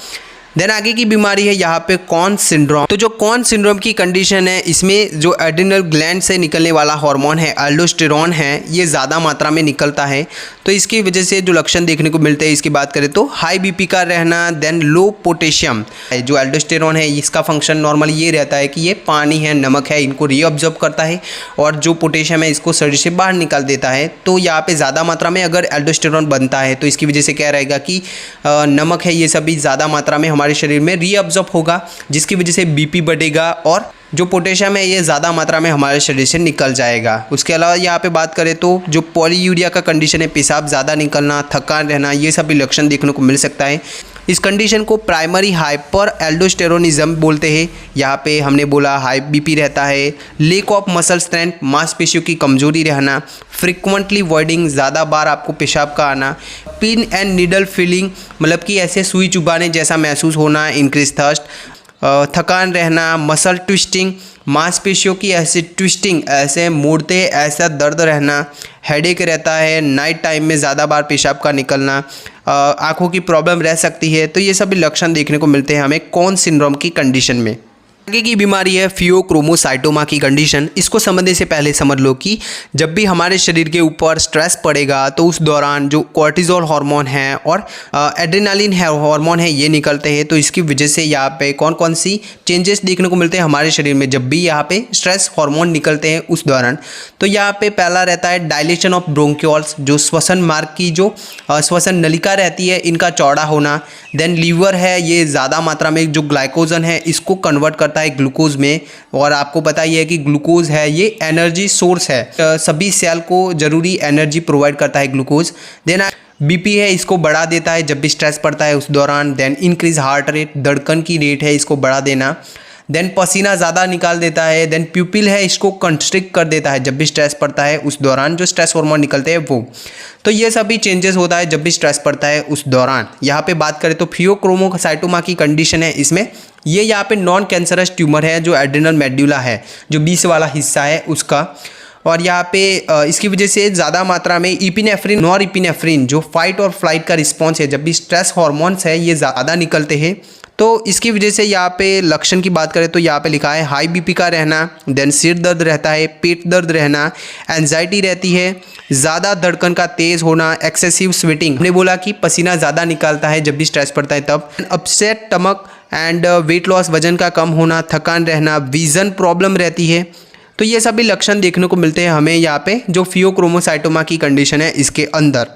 देन आगे की बीमारी है यहाँ पे कॉन सिंड्रोम। तो जो कॉन सिंड्रोम की कंडीशन है, इसमें जो एड्रिनल ग्लैंड से निकलने वाला हार्मोन है एल्डोस्टेरॉन है, ये ज़्यादा मात्रा में निकलता है, तो इसकी वजह से जो लक्षण देखने को मिलते हैं इसकी बात करें तो हाई बीपी का रहना, देन लो पोटेशियम। जो एल्डोस्टेरॉन है इसका फंक्शन नॉर्मली ये रहता है कि ये पानी है, नमक है, इनको रीअब्जॉर्ब करता है, और जो पोटेशियम है इसको शरीर से बाहर निकाल देता है। तो यहाँ पे ज़्यादा मात्रा में अगर एल्डोस्टेरॉन बनता है तो इसकी वजह से क्या रहेगा कि नमक है ये सभी ज़्यादा मात्रा में हमारे शरीर में रीअब्जॉर्ब होगा, जिसकी वजह से बीपी बढ़ेगा और जो पोटेशियम है ये ज़्यादा मात्रा में हमारे शरीर से निकल जाएगा। उसके अलावा यहाँ पे बात करें तो जो पॉलीयूरिया का कंडीशन है, पेशाब ज़्यादा निकलना, थकान रहना, ये सभी लक्षण देखने को मिल सकता है। इस कंडीशन को प्राइमरी हाइपर एल्डोस्टेरोनिज्म बोलते हैं। यहाँ पे हमने बोला हाई बीपी रहता है, लेक ऑफ मसल स्ट्रेंथ, मांसपेशियों की कमजोरी रहना, फ्रिक्वेंटली वॉइडिंग, ज़्यादा बार आपको पेशाब का आना, पिन एंड नीडल फीलिंग मतलब कि ऐसे सुई चुभाने जैसा महसूस होना, इंक्रीज थर्स्ट, थकान रहना, मसल ट्विस्टिंग, मांसपेशियों की ऐसे ट्विस्टिंग, ऐसे मोड़ते ऐसा दर्द रहना, हेडेक रहता है, नाइट टाइम में ज़्यादा बार पेशाब का निकलना, आँखों की प्रॉब्लम रह सकती है। तो ये सभी लक्षण देखने को मिलते हैं हमें कॉन सिंड्रोम की कंडीशन में। आगे की बीमारी है फियोक्रोमोसाइटोमा की कंडीशन। इसको समझने से पहले समझ लो कि जब भी हमारे शरीर के ऊपर स्ट्रेस पड़ेगा तो उस दौरान जो कॉर्टिजोल हार्मोन है और एड्रेनालिन हार्मोन है ये निकलते हैं। तो इसकी वजह से यहाँ पे कौन कौन सी चेंजेस देखने को मिलते हैं हमारे शरीर में जब भी यहाँ पे स्ट्रेस हार्मोन निकलते हैं उस दौरान। तो यहाँ पे पहला रहता है डायलेशन ऑफ ब्रोंक्यूल्स, जो श्वसन मार्ग की जो श्वसन नलिका रहती है इनका चौड़ा होना। देन लीवर है, ये ज़्यादा मात्रा में जो ग्लाइकोजन है इसको कन्वर्ट करता है ग्लूकोज में, और आपको पता ही है कि ग्लूकोज है ये एनर्जी सोर्स है, सभी सेल को जरूरी एनर्जी प्रोवाइड करता है ग्लूकोज। देन बीपी है, इसको बढ़ा देता है जब भी स्ट्रेस पड़ता है उस दौरान। देन इंक्रीज हार्ट रेट, धड़कन की रेट है इसको बढ़ा देना। देन पसीना ज़्यादा निकाल देता है। देन प्यूपिल है, इसको कंस्ट्रिक्ट कर देता है जब भी स्ट्रेस पड़ता है उस दौरान, जो स्ट्रेस हार्मोन निकलते हैं वो। तो ये सभी चेंजेस होता है जब भी स्ट्रेस पड़ता है उस दौरान। यहाँ पे बात करें तो फियोक्रोमोसाइटोमा की कंडीशन है इसमें, ये यहाँ पे नॉन कैंसरस ट्यूमर है जो एड्रेनल मेड्यूला है, जो बीच वाला हिस्सा है उसका। और यहाँ पे इसकी वजह से ज़्यादा मात्रा में इपिनेफ्रिन, नॉरइपिनेफ्रिन जो फाइट और फ्लाइट का रिस्पॉन्स है, जब भी स्ट्रेस हार्मोन्स है ये ज़्यादा निकलते हैं। तो इसकी वजह से यहाँ पे लक्षण की बात करें तो यहाँ पे लिखा है हाई बीपी का रहना, देन सिर दर्द रहता है, पेट दर्द रहना, एंजाइटी रहती है, ज़्यादा धड़कन का तेज़ होना, एक्सेसिव स्वेटिंग, हमने बोला कि पसीना ज़्यादा निकालता है जब भी स्ट्रेस पड़ता है तब, upset stomach and weight loss, वजन का कम होना, थकान रहना, विजन प्रॉब्लम रहती है। तो ये सभी लक्षण देखने को मिलते हैं हमें यहाँ पे जो फियोक्रोमोसाइटोमा की कंडीशन है इसके अंदर।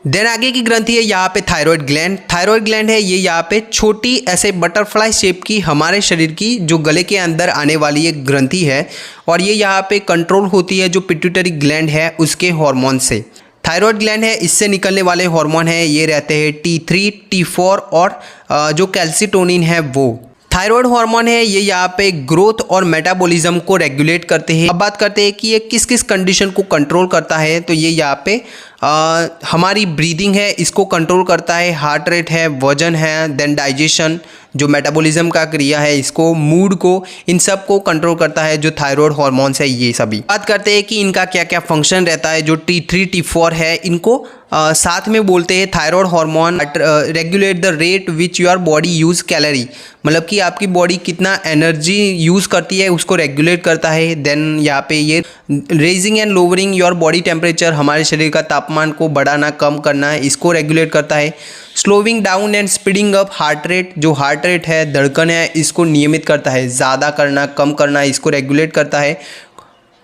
देन आगे की ग्रंथि है यहाँ पे थायराइड ग्लैंड। थायराइड ग्लैंड है ये यहाँ पे छोटी ऐसे बटरफ्लाई शेप की हमारे शरीर की जो गले के अंदर आने वाली एक ग्रंथि है, और ये यहाँ पे कंट्रोल होती है जो पिट्यूटरी ग्लैंड है उसके हार्मोन से। थायराइड ग्लैंड है, इससे निकलने वाले हार्मोन है ये रहते हैं T3, T4 और जो कैल्सिटोनिन है वो। थायराइड हार्मोन है ये यहाँ पे ग्रोथ और मेटाबॉलिज्म को रेगुलेट करते हैं। अब बात करते हैं कि ये किस किस कंडीशन को कंट्रोल करता है, तो ये यहाँ पे हमारी ब्रीदिंग है इसको कंट्रोल करता है, हार्ट रेट है, वजन है, देन डाइजेशन, जो मेटाबॉलिज्म का क्रिया है इसको, मूड को, इन सब को कंट्रोल करता है जो थायराइड हार्मोन्स है ये सभी। बात करते हैं कि इनका क्या क्या फंक्शन रहता है। जो T3 T4 है इनको साथ में बोलते हैं thyroid hormone regulate the rate which your body use calorie, मतलब कि आपकी बॉडी कितना एनर्जी यूज़ करती है उसको रेगुलेट करता है। देन यहाँ पे ये raising and lowering your body temperature, हमारे शरीर का तापमान को बढ़ाना कम करना है इसको रेगुलेट करता है। Slowing down and speeding up heart rate, जो हार्ट रेट है धड़कन है इसको नियमित करता है, ज़्यादा करना कम करना इसको रेगुलेट करता है।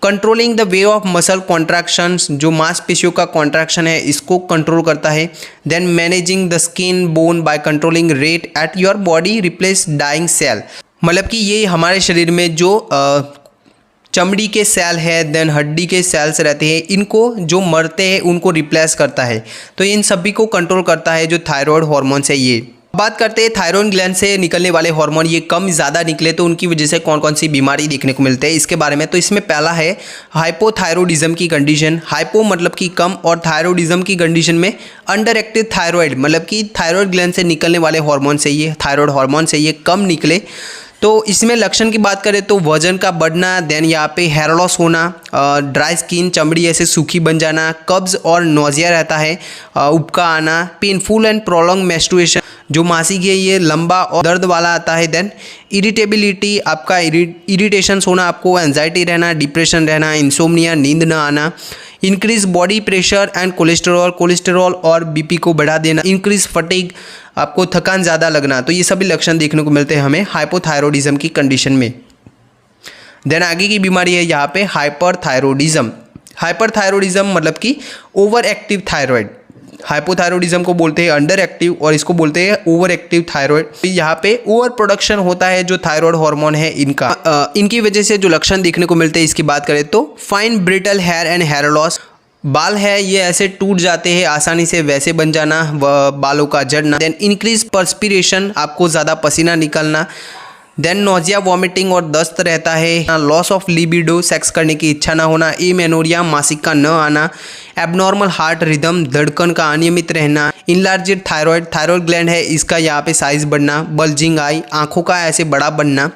Controlling the way of muscle contractions, जो मांसपेशियों का कॉन्ट्रैक्शन है इसको कंट्रोल करता है। Then managing the skin bone by controlling rate at your body replace dying cell, मतलब कि ये हमारे शरीर में जो चमड़ी के सेल है, देन हड्डी के सेल्स रहते हैं, इनको जो मरते हैं उनको रिप्लेस करता है। तो इन सभी को कंट्रोल करता है जो थायराइड हार्मोन्स है ये। बात करते हैं थायराइड ग्लैंड से निकलने वाले हार्मोन, ये कम ज़्यादा निकले तो उनकी वजह से कौन कौन सी बीमारी देखने को मिलते हैं इसके बारे में। तो इसमें पहला है हाइपोथायरॉयडिज्म की कंडीशन। हाइपो मतलब कि कम और थायरॉयडिज्म की कंडीशन में अंडर एक्टिव थायराइड, मतलब कि थायराइड ग्लैंड से निकलने वाले हार्मोन से ये थायराइड हार्मोन से ये कम निकले। तो इसमें लक्षण की बात करें तो वजन का बढ़ना, देन यहाँ पे हेयर लॉस होना, ड्राई स्किन, चमड़ी ऐसे सूखी बन जाना, कब्ज और नोजिया रहता है, उबका आना, पेनफुल एंड प्रोलॉन्ग मेंस्ट्रुएशन, जो मासिक है ये लंबा और दर्द वाला आता है। देन इरिटेबिलिटी, आपका इरिटेशन होना, आपको एंजाइटी रहना, डिप्रेशन रहना, इंसोम्निया, नींद न आना, increase body pressure and cholesterol और बीपी को बढ़ा देना, इंक्रीज फटीग, आपको थकान ज़्यादा लगना। तो ये सभी लक्षण देखने को मिलते हैं हमें हाइपोथायरॉयडिज्म की कंडीशन में। देन आगे की बीमारी है यहाँ पे हाइपरथायरॉयडिज्म। हाइपरथायरॉयडिज्म मतलब कि ओवर एक्टिव थायराइड। हाइपोथायरॉयडिज्म को बोलते हैं अंडर एक्टिव और इसको बोलते हैं ओवर एक्टिव थायराइड। यहाँ पे ओवर प्रोडक्शन होता है जो थायराइड हार्मोन है इनका, इनकी वजह से जो लक्षण देखने को मिलते हैं इसकी बात करें तो fine brittle hair and hair loss, बाल है ये ऐसे टूट जाते हैं आसानी से, वैसे बन जाना, बालों का झड़ना। देन इंक्रीज पर्सपिरेशन, आपको ज़्यादा पसीना निकलना। देन नोजिया, वॉमिटिंग और दस्त रहता है। लॉस ऑफ लिबिडो, सेक्स करने की इच्छा ना होना। एमेनोरिया, मासिक का न आना। एबनॉर्मल हार्ट रिदम, धड़कन का अनियमित रहना। इनलार्जेड थायराइड, थायराइड ग्लैंड है इसका यहाँ पे साइज बढ़ना। बल्जिंग आई, आंखों का ऐसे बड़ा बनना।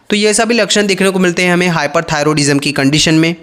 तो ये सभी लक्षण देखने को मिलते हैं हमें हाइपरथायरॉयडिज्म की कंडीशन में।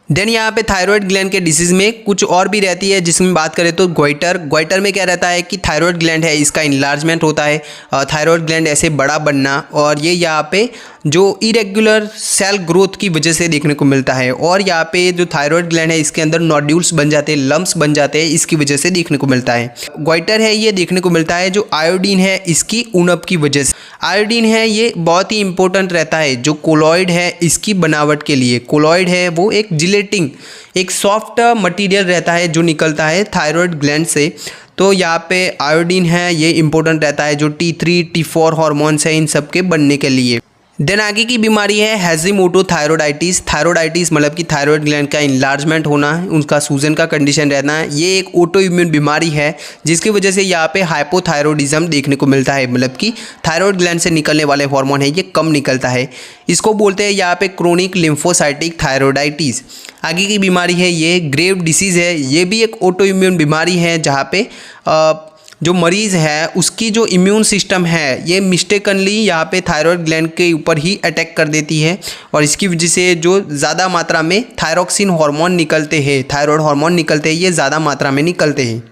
देन यहाँ पे थायराइड ग्लैंड के डिसीज़ में कुछ और भी रहती है, जिसमें बात करें तो गोइटर में क्या रहता है कि थायराइड ग्लैंड है इसका इनलार्जमेंट होता है, थायराइड ग्लैंड ऐसे बड़ा बनना, और ये यहाँ पे जो इरेगुलर सेल ग्रोथ की वजह से देखने को मिलता है। और यहाँ पे जो थायराइड ग्लैंड है इसके अंदर नोड्यूल्स बन जाते हैं, लम्प्स बन जाते हैं, इसकी वजह से देखने को मिलता है। गोइटर है ये देखने को मिलता है जो आयोडीन है इसकी उणप की वजह से। आयोडीन है ये बहुत ही इंपॉर्टेंट रहता है जो कोलॉइड है इसकी बनावट के लिए। कोलॉइड है वो एक जिलेटिंग, एक सॉफ्ट मटेरियल रहता है जो निकलता है थायराइड ग्लैंड से। तो यहाँ पे आयोडीन है ये इंपॉर्टेंट रहता है जो T3 T4 हार्मोन्स है इन सब के बनने के लिए। देन आगे की बीमारी है हैजीमोटो थायरोडाइटिस। थायरोडाइटिस मतलब कि थायराइड ग्लैंड का इनलार्जमेंट होना, उनका सूजन का कंडीशन रहना है। ये एक ऑटो इम्यून बीमारी है जिसकी वजह से यहाँ पे हाइपोथायरॉयडिज्म देखने को मिलता है, मतलब कि थायराइड ग्लैंड से निकलने वाले हार्मोन है ये कम निकलता है। इसको बोलते हैं यहाँ पे क्रोनिक लिम्फोसाइटिक थायरोडाइटिस। आगे की बीमारी है ये ग्रेव डिसीज़ है, ये भी एक ऑटो इम्यून बीमारी है जहाँ पे जो मरीज़ है उसकी जो इम्यून सिस्टम है ये मिस्टेकनली यहाँ पे थायराइड ग्लैंड के ऊपर ही अटैक कर देती है, और इसकी वजह से जो ज़्यादा मात्रा में थायरोक्सिन हार्मोन निकलते हैं, थायराइड हार्मोन निकलते हैं, ये ज़्यादा मात्रा में निकलते हैं।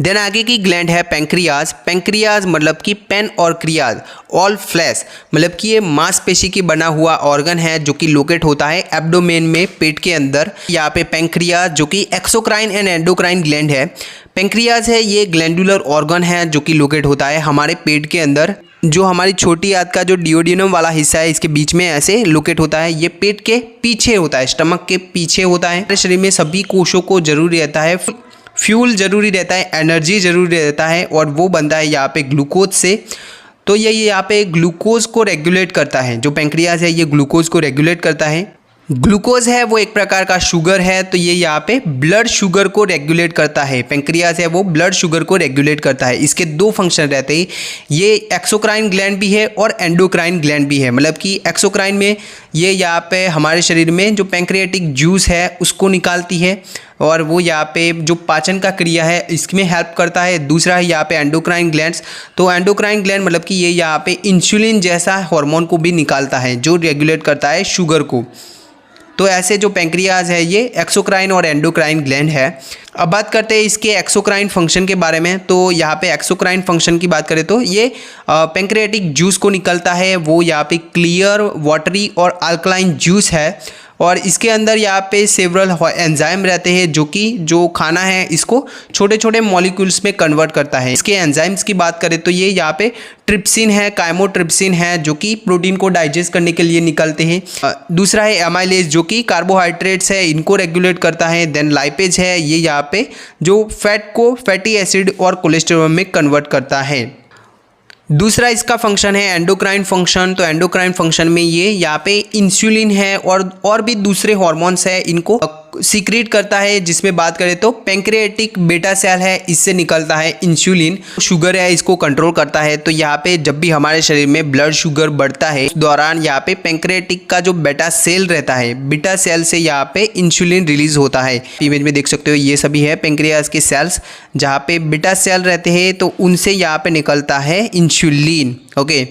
देन आगे की ग्लैंड है पेंक्रियाज। पेंक्रियाज मतलब कि पेन और क्रियाज, ऑल फ्लैश मतलब कि ये मांसपेशी की बना हुआ ऑर्गन है जो कि लोकेट होता है एब्डोमेन में, पेट के अंदर। यहाँ पे पेंक्रियाज जो कि एक्सोक्राइन एंड एंडोक्राइन ग्लैंड है। पेंक्रियाज है ये ग्लैंडुलर ऑर्गन है जो कि लोकेट होता है हमारे पेट के अंदर। जो हमारी छोटी आंत का जो डिओडिनम वाला हिस्सा है इसके बीच में ऐसे लोकेट होता है। ये पेट के पीछे होता है, स्टमक के पीछे होता है। हमारे शरीर में सभी कोशों को जरूरी रहता है, फ्यूल जरूरी रहता है, एनर्जी जरूरी रहता है, और वो बनता है यहाँ पे ग्लूकोज से। तो ये यहाँ पे ग्लूकोज को रेगुलेट करता है, जो पेंक्रियाज है ये ग्लूकोज को रेगुलेट करता है। ग्लूकोज है वो एक प्रकार का शुगर है, तो ये यहाँ पे ब्लड शुगर को रेगुलेट करता है। पेंक्रियाज है वो ब्लड शुगर को रेगुलेट करता है। इसके दो फंक्शन रहते हैं, ये एक्सोक्राइन ग्लैंड भी है और एंडोक्राइन ग्लैंड भी है। मतलब कि एक्सोक्राइन में ये यहाँ पे हमारे शरीर में जो पैंक्रियाटिक जूस है उसको निकालती है और वो यहाँ पे जो पाचन का क्रिया है इसमें हेल्प करता है। दूसरा है यहाँ पे एंडोक्राइन ग्लैंड्स, तो एंडोक्राइन ग्लैंड मतलब कि ये यहाँ पे इंसुलिन जैसा हार्मोन को भी निकालता है जो रेगुलेट करता है शुगर को। तो ऐसे जो पैंक्रियाज है ये एक्सोक्राइन और एंडोक्राइन ग्लैंड है। अब बात करते हैं इसके एक्सोक्राइन फंक्शन के बारे में। तो यहाँ पे एक्सोक्राइन फंक्शन की बात करें तो ये पैंक्रियाटिक जूस को निकलता है, वो यहाँ पे क्लियर वाटरी और अल्कलाइन जूस है और इसके अंदर यहाँ पे सेवरल एंजाइम रहते हैं जो कि जो खाना है इसको छोटे छोटे मॉलिक्यूल्स में कन्वर्ट करता है। इसके एंजाइम्स की बात करें तो ये यहाँ पे ट्रिप्सिन है, काइमोट्रिप्सिन है जो कि प्रोटीन को डाइजेस्ट करने के लिए निकलते हैं। दूसरा है एमाइलेज जो कि कार्बोहाइड्रेट्स है इनको रेगुलेट करता है। देन लाइपेज है, ये यहाँ पे जो फैट को फैटी एसिड और कोलेस्ट्रॉल में कन्वर्ट करता है। दूसरा इसका फंक्शन है एंडोक्राइन फंक्शन। तो एंडोक्राइन फंक्शन में ये यहाँ पे इंसुलिन है और भी दूसरे हार्मोन्स है इनको सीक्रेट करता है। जिसमें बात करें तो पैंक्रियाटिक बेटा सेल है, इससे निकलता है इंसुलिन। शुगर है इसको कंट्रोल करता है। तो यहाँ पे जब भी हमारे शरीर में ब्लड शुगर बढ़ता है उस दौरान यहाँ पे पैंक्रियाटिक का जो बेटा सेल रहता है, बीटा सेल से यहाँ पे इंसुलिन रिलीज होता है। इमेज में देख सकते हो ये सभी है पैंक्रियाज के सेल्स, जहाँ पे बीटा सेल रहते हैं तो उनसे यहाँ पे निकलता है इंसुलिन। ओके,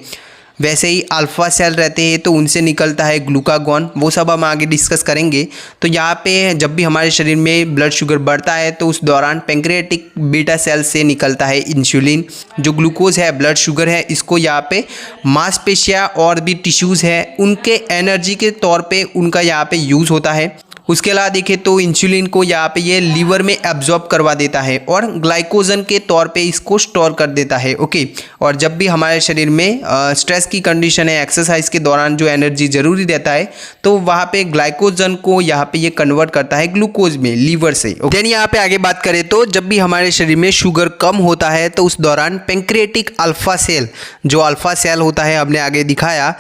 वैसे ही अल्फा सेल रहते हैं तो उनसे निकलता है ग्लूकागॉन, वो सब हम आगे डिस्कस करेंगे। तो यहाँ पे जब भी हमारे शरीर में ब्लड शुगर बढ़ता है तो उस दौरान पैंक्रियाटिक बीटा सेल से निकलता है इंसुलिन। जो ग्लूकोज है ब्लड शुगर है इसको यहाँ पे मांसपेशियाँ और भी टिश्यूज़ है उनके एनर्जी के तौर पे उनका यहाँ पे यूज़ होता है। उसके अलावा देखें तो इंसुलिन को यहाँ पे ये लीवर में एब्जॉर्ब करवा देता है और ग्लाइकोजन के तौर पे इसको स्टोर कर देता है। ओके, और जब भी हमारे शरीर में स्ट्रेस की कंडीशन है, एक्सरसाइज के दौरान जो एनर्जी ज़रूरी रहता है तो वहाँ पे ग्लाइकोजन को यहाँ पे ये कन्वर्ट करता है ग्लूकोज में लीवर से। देन यहाँ पे आगे बात करें तो जब भी हमारे शरीर में शुगर कम होता है तो उस दौरान पैंक्रियाटिक अल्फा सेल, जो अल्फा सेल होता है हमने आगे दिखाया,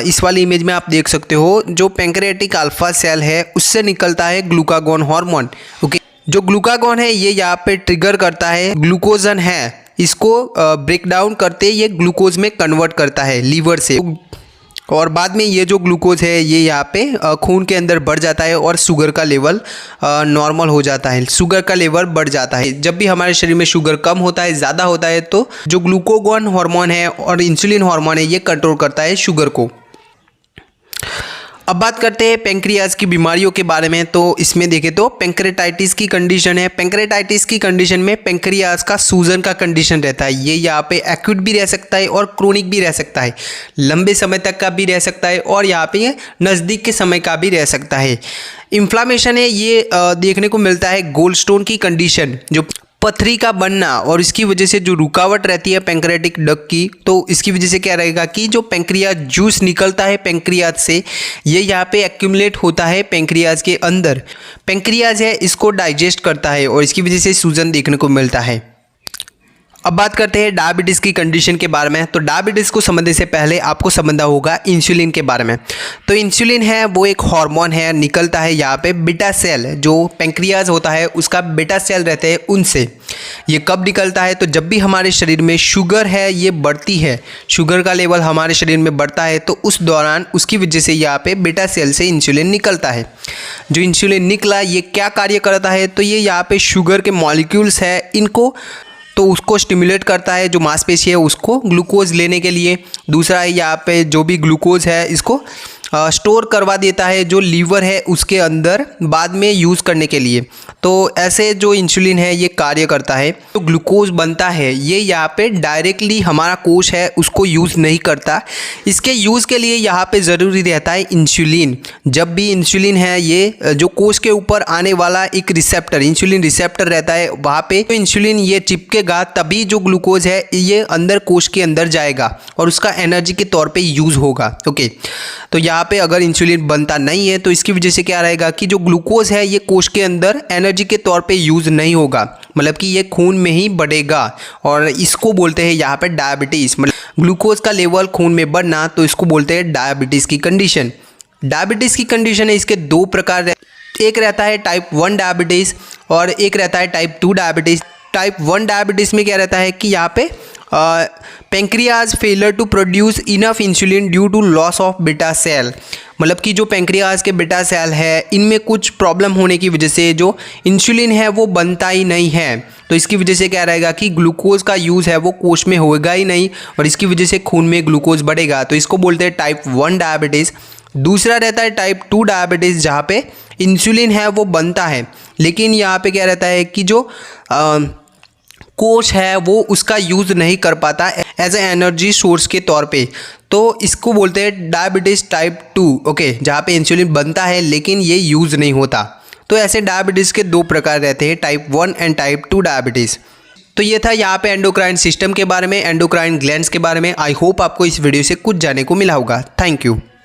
इस वाली इमेज में आप देख सकते हो, जो पैंक्रियाटिक अल्फा सेल है उससे निकलता है ग्लूकागॉन हार्मोन। ओके, जो ग्लूकागॉन है ये यहाँ पे ट्रिगर करता है ग्लूकोजन है इसको ब्रेक डाउन करते ये ग्लूकोज में कन्वर्ट करता है लीवर से और बाद में ये जो ग्लूकोज है ये यहाँ पे खून के अंदर बढ़ जाता है और शुगर का लेवल नॉर्मल हो जाता है, शुगर का लेवल बढ़ जाता है। जब भी हमारे शरीर में शुगर कम होता है, ज़्यादा होता है, तो जो ग्लूकागॉन हार्मोन है और इंसुलिन हार्मोन है ये कंट्रोल करता है शुगर को। अब बात करते हैं पैंक्रियाज की बीमारियों के बारे में। तो इसमें देखें तो पैंक्रेटाइटिस की कंडीशन है। पैंक्रेटाइटिस की कंडीशन में पैंक्रियाज का सूजन का कंडीशन रहता है। ये यहाँ पे एक्यूट भी रह सकता है और क्रोनिक भी रह सकता है, लंबे समय तक का भी रह सकता है और यहाँ पे ये नज़दीक के समय का भी रह सकता है। इन्फ्लामेशन है ये देखने को मिलता है। गोल्डस्टोन की कंडीशन, जो पथरी का बनना और इसकी वजह से जो रुकावट रहती है पैंक्रियाटिक डक्ट की, तो इसकी वजह से क्या रहेगा कि जो पैंक्रियाज जूस निकलता है पैंक्रियाज से ये यहाँ पे एक्यूमुलेट होता है पैंक्रियाज के अंदर। पैंक्रियाज है इसको डाइजेस्ट करता है और इसकी वजह से सूजन देखने को मिलता है। अब बात करते हैं डायबिटीज़ की कंडीशन के बारे में। तो डायबिटीज़ को समझने से पहले आपको समझना होगा इंसुलिन के बारे में। तो इंसुलिन है वो एक हार्मोन है, निकलता है यहाँ पे बीटा सेल, जो पैंक्रियाज होता है उसका बीटा सेल रहते हैं उनसे। ये कब निकलता है? तो जब भी हमारे शरीर में शुगर है ये बढ़ती है, शुगर का लेवल हमारे शरीर में बढ़ता है, तो उस दौरान उसकी वजह से यहाँ पे बीटा सेल से इंसुलिन निकलता है। जो इंसुलिन निकला ये क्या कार्य करता है? तो ये यहाँ पे शुगर के मॉलिक्यूल्स है इनको, तो उसको स्टिमुलेट करता है, जो मांसपेशी है उसको ग्लूकोज लेने के लिए। दूसरा है यहाँ पे जो भी ग्लूकोज है इसको स्टोर करवा देता है जो लीवर है उसके अंदर बाद में यूज़ करने के लिए। तो ऐसे जो इंसुलिन है ये कार्य करता है। तो ग्लूकोज बनता है ये यहाँ पे डायरेक्टली हमारा कोश है उसको यूज़ नहीं करता, इसके यूज़ के लिए यहाँ पे ज़रूरी रहता है इंसुलिन। जब भी इंसुलिन है ये जो कोश के ऊपर आने वाला एक रिसेप्टर, इंसुलिन रिसेप्टर रहता है, वहाँ पे तो इंसुलिन ये चिपकेगा तभी जो ग्लूकोज है ये अंदर कोश के अंदर जाएगा और उसका एनर्जी के तौर पे यूज़ होगा। ओके, तो यहाँ पे अगर इंसुलिन बनता नहीं है तो इसकी वजह से क्या रहेगा कि जो ग्लूकोज है ये कोश के अंदर एनर्जी के तौर पे यूज़ नहीं होगा, मतलब कि ये खून में ही बढ़ेगा और इसको बोलते हैं यहाँ पे डायबिटीज़। मतलब ग्लूकोज का लेवल खून में बढ़ना, तो इसको बोलते हैं डायबिटीज़ की कंडीशन। डायबिटीज़ की कंडीशन है, इसके दो प्रकार, एक रहता है टाइप 1 डायबिटीज़ और एक रहता है टाइप 2 डायबिटीज़। टाइप 1 डायबिटीज़ में क्या रहता है कि यहाँ पे pancreas failure to produce enough insulin due to loss of beta cell, मतलब कि जो पेंक्रियाज के बीटा सेल है इनमें कुछ प्रॉब्लम होने की वजह से जो इंसुलिन है वो बनता ही नहीं है। तो इसकी वजह से क्या रहेगा कि ग्लूकोज का यूज़ है वो कोश में होगा ही नहीं और इसकी वजह से खून में ग्लूकोज बढ़ेगा, तो इसको बोलते हैं टाइप 1 डायबिटीज़। दूसरा रहता है टाइप 2 डायबिटीज़, जहाँ पे इंसुलिन है वो बनता है लेकिन यहाँ पे क्या रहता है कि जो कोश है वो उसका यूज़ नहीं कर पाता एज ए एनर्जी सोर्स के तौर पे, तो इसको बोलते हैं डायबिटीज़ टाइप 2। ओके, जहाँ पे इंसुलिन बनता है लेकिन ये यूज़ नहीं होता। तो ऐसे डायबिटीज़ के दो प्रकार रहते हैं, टाइप 1 एंड टाइप 2 डायबिटीज़। तो ये था यहाँ पे एंडोक्राइन सिस्टम के बारे में, एंडोक्राइन ग्लैंड्स के बारे में। आई होप आपको इस वीडियो से कुछ जानने को मिला होगा। Thank you.